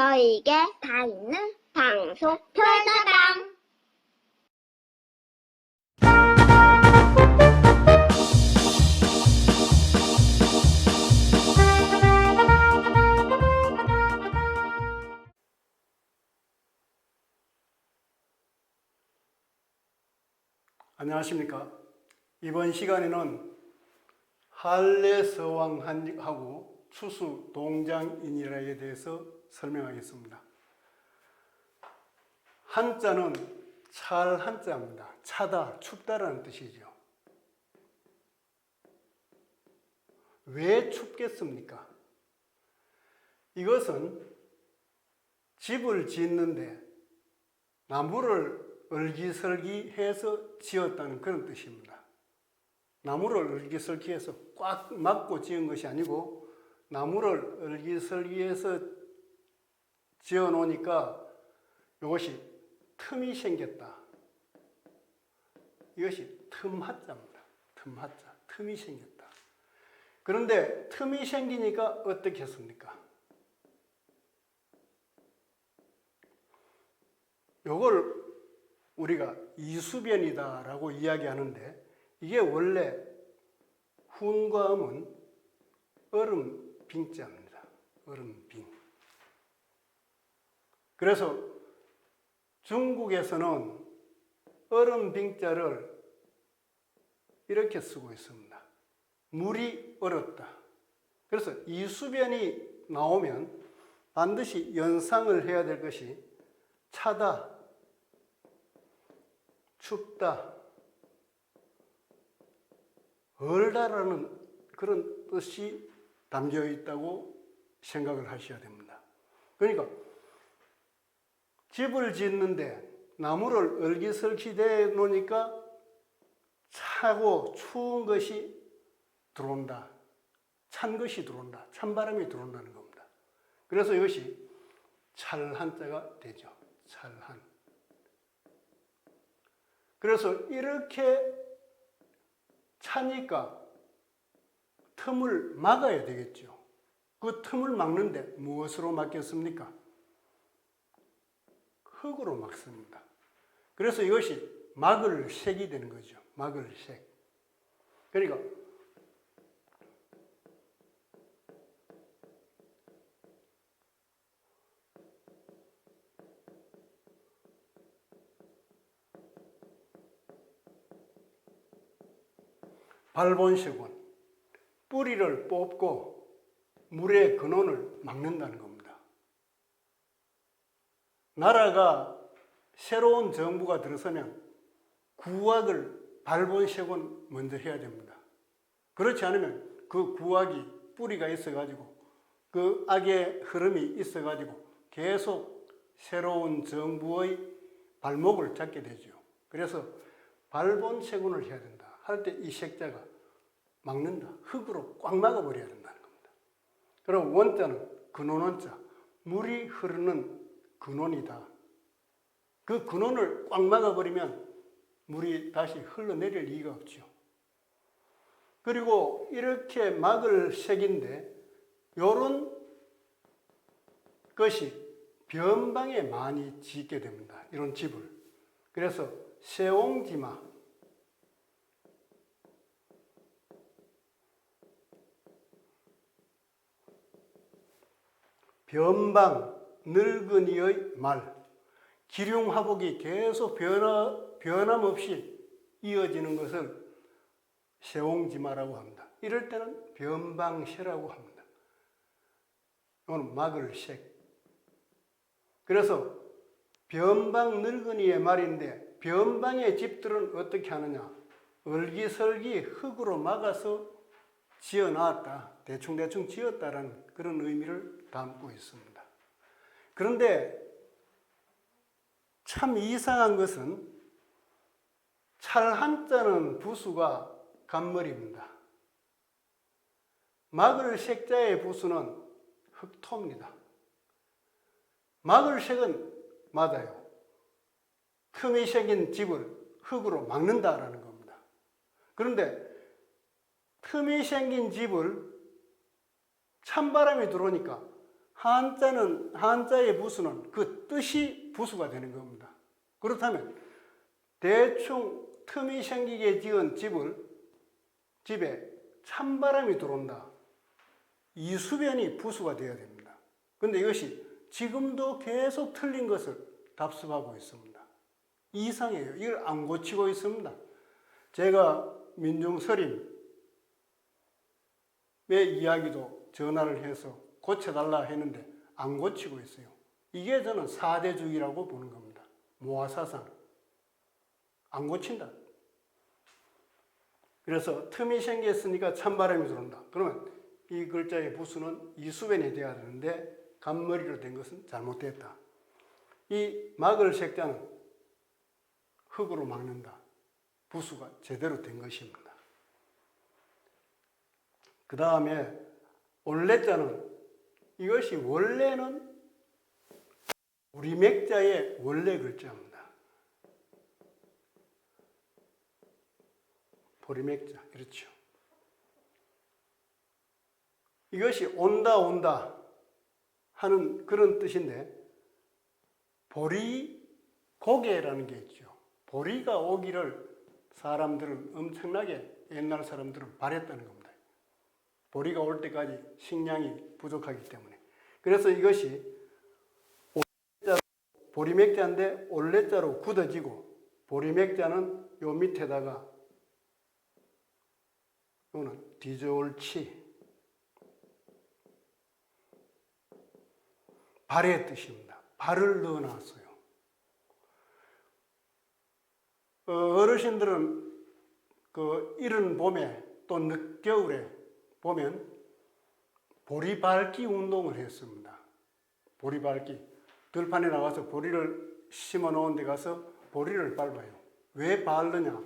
저에게 다 있는 방송 별다방. 안녕하십니까. 이번 시간에는 할례서왕하고 추수 동장인이라에 대해서 설명하겠습니다. 한자는 찰 한자입니다. 차다, 춥다라는 뜻이죠. 왜 춥겠습니까? 이것은 집을 짓는데 나무를 얼기설기해서 지었다는 그런 뜻입니다. 나무를 얼기설기해서 꽉 막고 지은 것이 아니고 나무를 얼기설기해서 지어 놓으니까 이것이 틈이 생겼다. 이것이 틈하자입니다. 틈하자. 틈이 생겼다. 그런데 틈이 생기니까 어떻게 했습니까? 이걸 우리가 이수변이다라고 이야기하는데 이게 원래 훈과 음은 얼음 빙자입니다. 얼음 빙. 그래서 중국에서는 얼음 빙자를 이렇게 쓰고 있습니다. 물이 얼었다. 그래서 이수변이 나오면 반드시 연상을 해야 될 것이 차다, 춥다, 얼다라는 그런 뜻이 담겨 있다고 생각을 하셔야 됩니다. 그러니까 집을 짓는데 나무를 얼기설기대 놓으니까 차고 추운 것이 들어온다. 찬 것이 들어온다. 찬바람이 들어온다는 겁니다. 그래서 이것이 찰한자가 되죠. 찰한. 그래서 이렇게 차니까 틈을 막아야 되겠죠. 그 틈을 막는데 무엇으로 막겠습니까? 흙으로 막습니다. 그래서 이것이 막을색이 되는 거죠. 막을색. 그러니까 발본색은 뿌리를 뽑고 물의 근원을 막는다는 겁니다. 나라가 새로운 정부가 들어서면 구악을 발본색은 먼저 해야 됩니다. 그렇지 않으면 그 구악이 뿌리가 있어가지고 그 악의 흐름이 있어가지고 계속 새로운 정부의 발목을 잡게 되죠. 그래서 발본색원을 해야 된다. 할 때 이 색자가 막는다. 흙으로 꽉 막아버려야 된다는 겁니다. 그럼 원자는 근원원자, 물이 흐르는 근원이다. 그 근원을 꽉 막아버리면 물이 다시 흘러내릴 이유가 없죠. 그리고 이렇게 막을 색인데 이런 것이 변방에 많이 짓게 됩니다. 이런 집을. 그래서 세옹지마, 변방, 늙은이의 말, 기륭화복이 계속 변함없이 이어지는 것을 세옹지마라고 합니다. 이럴 때는 변방세라고 합니다. 이건 막을 색. 그래서 변방 늙은이의 말인데 변방의 집들은 어떻게 하느냐? 얼기설기 흙으로 막아서 지어놨다. 대충대충 지었다라는 그런 의미를 담고 있습니다. 그런데 참 이상한 것은 찰한자는 부수가 간머리입니다. 막을 색자의 부수는 흑토입니다. 막을 색은 맞아요. 틈이 생긴 집을 흙으로 막는다라는 겁니다. 그런데 틈이 생긴 집을 찬바람이 들어오니까 한자의 부수는 그 뜻이 부수가 되는 겁니다. 그렇다면 대충 틈이 생기게 지은 집에 찬바람이 들어온다. 이수변이 부수가 되어야 됩니다. 그런데 이것이 지금도 계속 틀린 것을 답습하고 있습니다. 이상해요. 이걸 안 고치고 있습니다. 제가 민중서림의 이야기도 전화를 해서 고쳐달라 했는데 안 고치고 있어요. 이게 저는 사대주의라고 보는 겁니다. 모아사상. 안 고친다. 그래서 틈이 생겼으니까 찬바람이 들어온다. 그러면 이 글자의 부수는 이수변이 되어야 되는데 간머리로 된 것은 잘못됐다. 이 막을 색자는 흙으로 막는다. 부수가 제대로 된 것입니다. 그 다음에 올레자는 이것이 원래는 우리 맥자의 원래 글자입니다. 보리맥자, 그렇죠. 이것이 온다 하는 그런 뜻인데 보리고개라는 게 있죠. 보리가 오기를 사람들은 엄청나게 옛날 사람들은 바랬다는 겁니다. 보리가 올 때까지 식량이 부족하기 때문에. 그래서 이것이 보리맥자인데 올레자로 굳어지고 보리맥자는 요 밑에다가 요는 뒤저울치 발의 뜻입니다. 발을 넣어놨어요. 어르신들은 그 이른 봄에 또 늦겨울에 보면 보리밟기 운동을 했습니다. 보리밟기. 들판에 나가서 보리를 심어 놓은 데 가서 보리를 밟아요. 왜 밟느냐?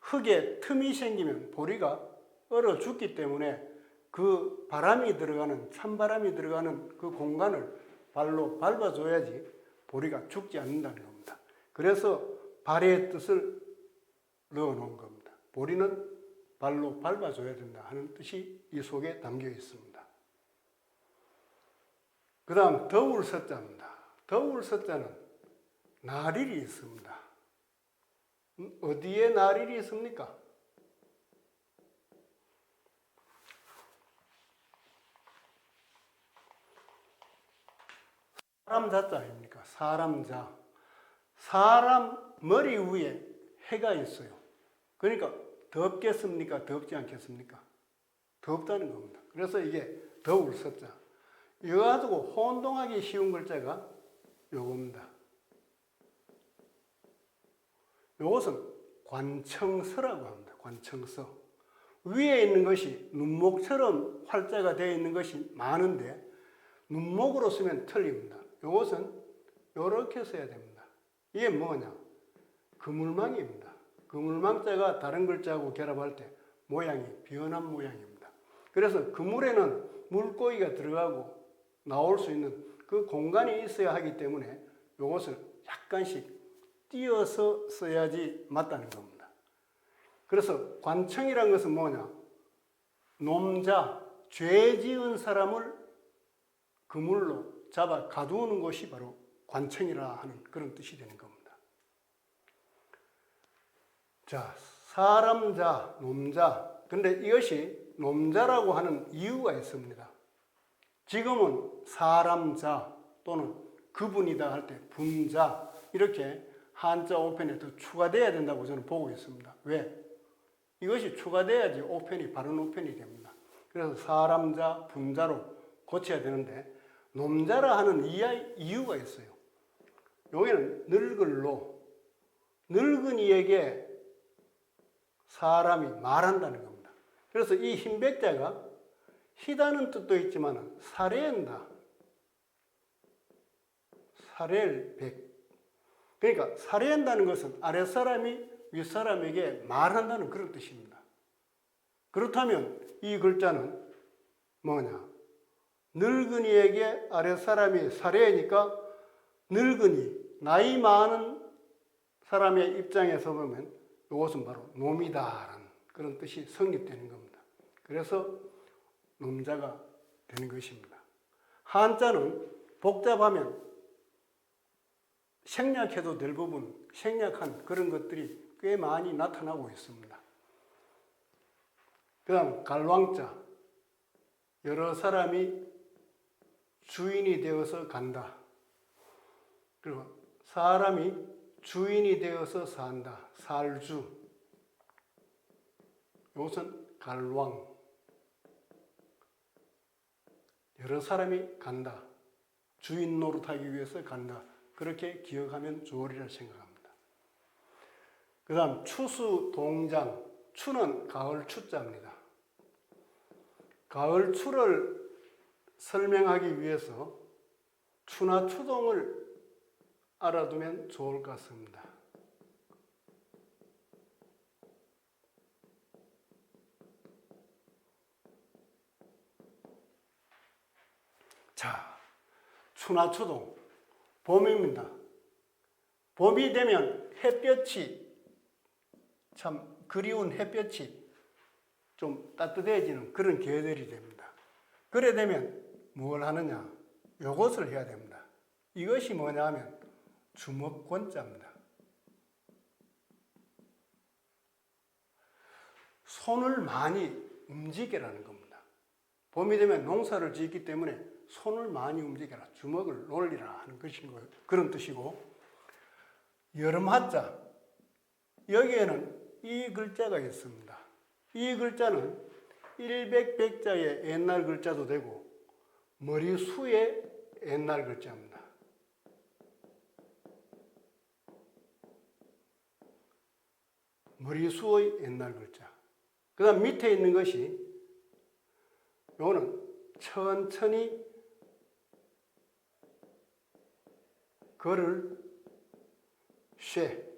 흙에 틈이 생기면 보리가 얼어 죽기 때문에 그 바람이 들어가는, 찬바람이 들어가는 그 공간을 발로 밟아줘야지 보리가 죽지 않는다는 겁니다. 그래서 발의 뜻을 넣어 놓은 겁니다. 보리는 발로 밟아줘야 된다 하는 뜻이 이 속에 담겨 있습니다. 그 다음 더울 서자입니다. 더울 서자는 나릴이 있습니다. 어디에 나릴이 있습니까? 사람 자자 아닙니까? 사람 자. 사람 머리 위에 해가 있어요. 그러니까 덥겠습니까? 덥지 않겠습니까? 덥다는 겁니다. 그래서 이게 더울 서자. 이거 가지고 혼동하기 쉬운 글자가 요겁니다. 요것은 관청서라고 합니다. 관청서. 위에 있는 것이 눈목처럼 활자가 되어 있는 것이 많은데 눈목으로 쓰면 틀립니다. 요것은 요렇게 써야 됩니다. 이게 뭐냐? 그물망입니다. 그물망자가 다른 글자하고 결합할 때 모양이 변한 모양입니다. 그래서 그물에는 물고기가 들어가고 나올 수 있는 그 공간이 있어야 하기 때문에 이것을 약간씩 띄어서 써야지 맞다는 겁니다. 그래서 관청이라는 것은 뭐냐? 놈자, 죄 지은 사람을 그물로 잡아 가두는 것이 바로 관청이라 하는 그런 뜻이 되는 겁니다. 자, 사람자, 놈자. 근데 이것이 놈자라고 하는 이유가 있습니다. 지금은 사람자 또는 그분이다 할 때 분자 이렇게 한자 오편에 더 추가돼야 된다고 저는 보고 있습니다. 왜? 이것이 추가돼야지 오편이 바른 오편이 됩니다. 그래서 사람자, 분자로 고쳐야 되는데 놈자라 하는 이유가 있어요. 여기는 늙을로 늙은이에게 사람이 말한다는 겁니다. 그래서 이 흰백자가 희다는 뜻도 있지만 사례한다. 사례백. 그러니까 사례한다는 것은 아랫사람이 윗사람에게 말한다는 그런 뜻입니다. 그렇다면 이 글자는 뭐냐? 늙은이에게 아랫사람이 사례니까 늙은이, 나이 많은 사람의 입장에서 보면 이것은 바로 놈이다라는 그런 뜻이 성립되는 겁니다. 그래서 놈자가 되는 것입니다. 한자는 복잡하면 생략해도 될 부분, 생략한 그런 것들이 꽤 많이 나타나고 있습니다. 그 다음 갈왕자, 여러 사람이 주인이 되어서 간다. 그리고 사람이 주인이 되어서 산다. 살주. 이것은 갈왕. 여러 사람이 간다. 주인 노릇하기 위해서 간다. 그렇게 기억하면 좋으리라 생각합니다. 그 다음 추수 동장. 추는 가을 추자입니다. 가을 추를 설명하기 위해서 추나 추동을 알아두면 좋을 것 같습니다. 자, 추나 추동, 봄입니다. 봄이 되면 햇볕이 참 그리운 햇볕이 좀 따뜻해지는 그런 계절이 됩니다. 그래 되면 뭘 하느냐? 요것을 해야 됩니다. 이것이 뭐냐 하면 주먹권자입니다. 손을 많이 움직이라는 겁니다. 봄이 되면 농사를 짓기 때문에 손을 많이 움직여라. 주먹을 놀리라 하는 것인 거예요. 그런 뜻이고, 여름하자. 여기에는 이 글자가 있습니다. 이 글자는 일백백자의 옛날 글자도 되고 머리수의 옛날 글자입니다. 머리수의 옛날 글자. 그 다음 밑에 있는 것이 요거는 천천히 걸을 쇠.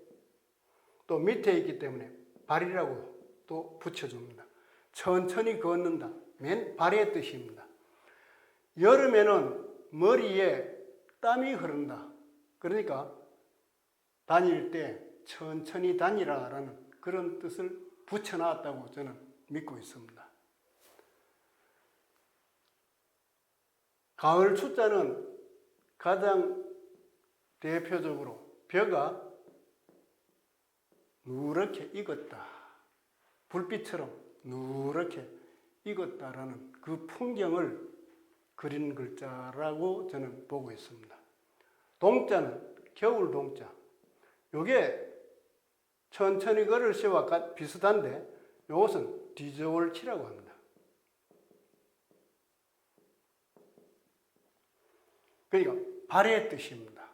또 밑에 있기 때문에 발이라고 또 붙여줍니다. 천천히 걷는다. 맨 발의 뜻입니다. 여름에는 머리에 땀이 흐른다. 그러니까 다닐 때 천천히 다니라라는 그런 뜻을 붙여놨다고 저는 믿고 있습니다. 가을 추자는 가장 대표적으로 벼가 누렇게 익었다. 불빛처럼 누렇게 익었다라는 그 풍경을 그린 글자라고 저는 보고 있습니다. 동자는 겨울 동자. 요게 천천히 걸을 시와 비슷한데 이것은 뒤저울치라고 합니다. 그러니까 발의 뜻입니다.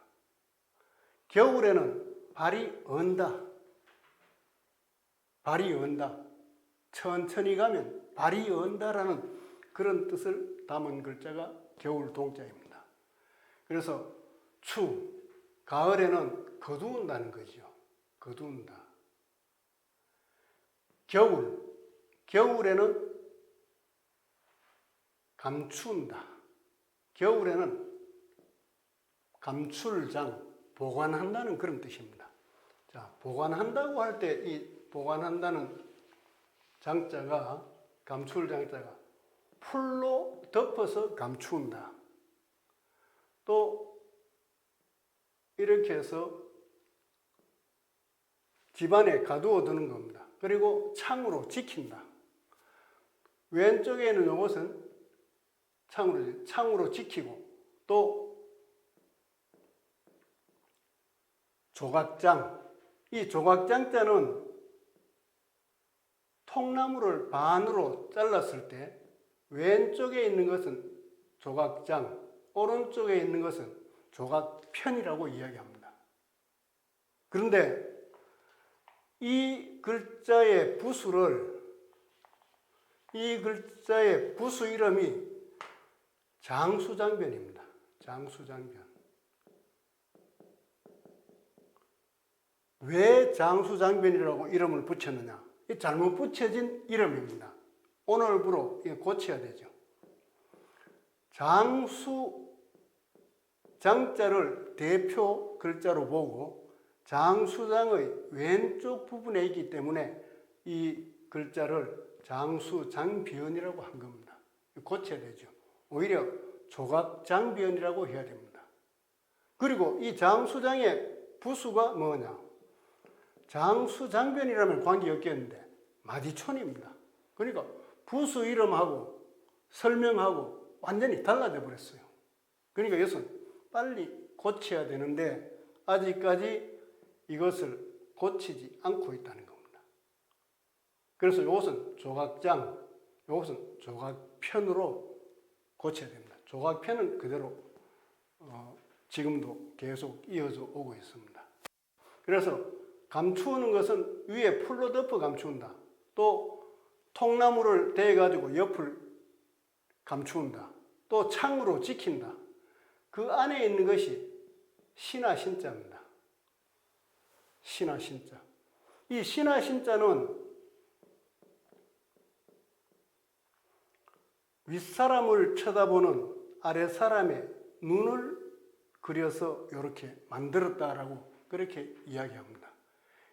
겨울에는 발이 언다. 발이 언다. 천천히 가면 발이 언다라는 그런 뜻을 담은 글자가 겨울 동자입니다. 그래서 추, 가을에는 거두운다는 거죠. 거두운다. 겨울, 겨울에는 감춘다. 겨울에는 감출장, 보관한다는 그런 뜻입니다. 자, 보관한다고 할 때 이 보관한다는 장자가, 감출장자가 풀로 덮어서 감춘다. 또 이렇게 해서 집안에 가두어 두는 겁니다. 그리고 창으로 지킨다. 왼쪽에 있는 이것은 창으로 지키고, 또 조각장. 이 조각장자는 통나무를 반으로 잘랐을 때 왼쪽에 있는 것은 조각장, 오른쪽에 있는 것은 조각편이라고 이야기합니다. 그런데 이 글자의 부수 이름이 장수장변입니다. 장수장변. 왜 장수장변이라고 이름을 붙였느냐? 이 잘못 붙여진 이름입니다. 오늘부로 고쳐야 되죠. 장수 장자를 대표 글자로 보고 장수장의 왼쪽 부분에 있기 때문에 이 글자를 장수장변이라고 한 겁니다. 고쳐야 되죠. 오히려 조각장변이라고 해야 됩니다. 그리고 이 장수장의 부수가 뭐냐? 장수장변이라면 관계없겠는데 마디촌입니다. 그러니까 부수 이름하고 설명하고 완전히 달라져 버렸어요. 그러니까 이것은 빨리 고쳐야 되는데 아직까지 이것을 고치지 않고 있다는 겁니다. 그래서 이것은 조각장, 이것은 조각편으로 고쳐야 됩니다. 조각편은 그대로 지금도 계속 이어져 오고 있습니다. 그래서 감추는 것은 위에 풀로 덮어 감춘다. 또 통나무를 대가지고 옆을 감춘다. 또 창으로 지킨다. 그 안에 있는 것이 신하 신자입니다. 신하 신자. 이 신하 신자는 윗사람을 쳐다보는 아랫사람의 눈을 그려서 이렇게 만들었다라고 그렇게 이야기합니다.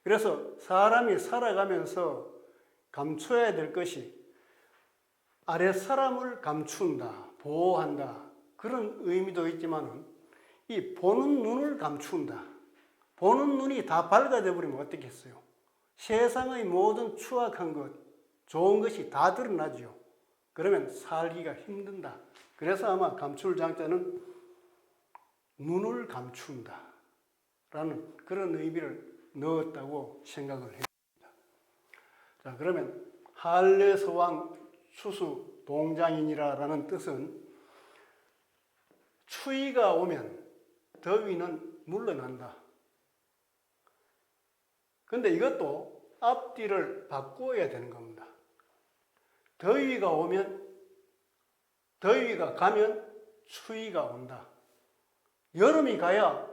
그래서 사람이 살아가면서 감춰야 될 것이 아랫사람을 감춘다, 보호한다 그런 의미도 있지만 이 보는 눈을 감춘다. 보는 눈이 다 밝아져 버리면 어떻겠어요? 세상의 모든 추악한 것, 좋은 것이 다 드러나죠. 그러면 살기가 힘든다. 그래서 아마 감출 장자는 눈을 감춘다 라는 그런 의미를 넣었다고 생각을 합니다. 자, 그러면 할례서왕 추수 동장이니라라는 뜻은 추위가 오면 더위는 물러난다. 근데 이것도 앞뒤를 바꾸어야 되는 겁니다. 더위가 오면, 더위가 가면 추위가 온다. 여름이 가야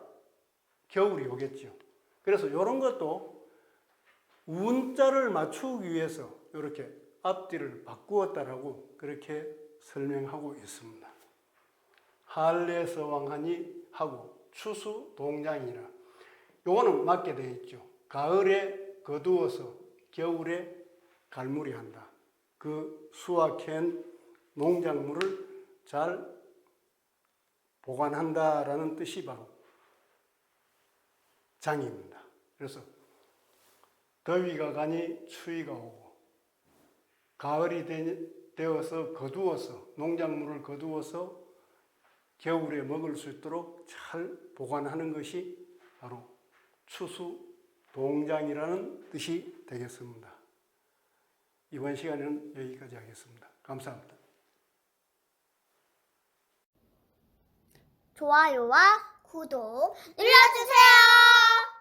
겨울이 오겠죠. 그래서 이런 것도 운자를 맞추기 위해서 이렇게 앞뒤를 바꾸었다라고 그렇게 설명하고 있습니다. 할례서왕하니 하고 추수 동장이라. 요거는 맞게 되어 있죠. 가을에 거두어서 겨울에 갈무리한다. 그 수확한 농작물을 잘 보관한다라는 뜻이 바로 장입니다. 그래서 더위가 가니 추위가 오고 가을이 되어서 거두어서 농작물을 거두어서 겨울에 먹을 수 있도록 잘 보관하는 것이 바로 추수 동장이라는 뜻이 되겠습니다. 이번 시간에는 여기까지 하겠습니다. 감사합니다. 좋아요와 구독 눌러주세요.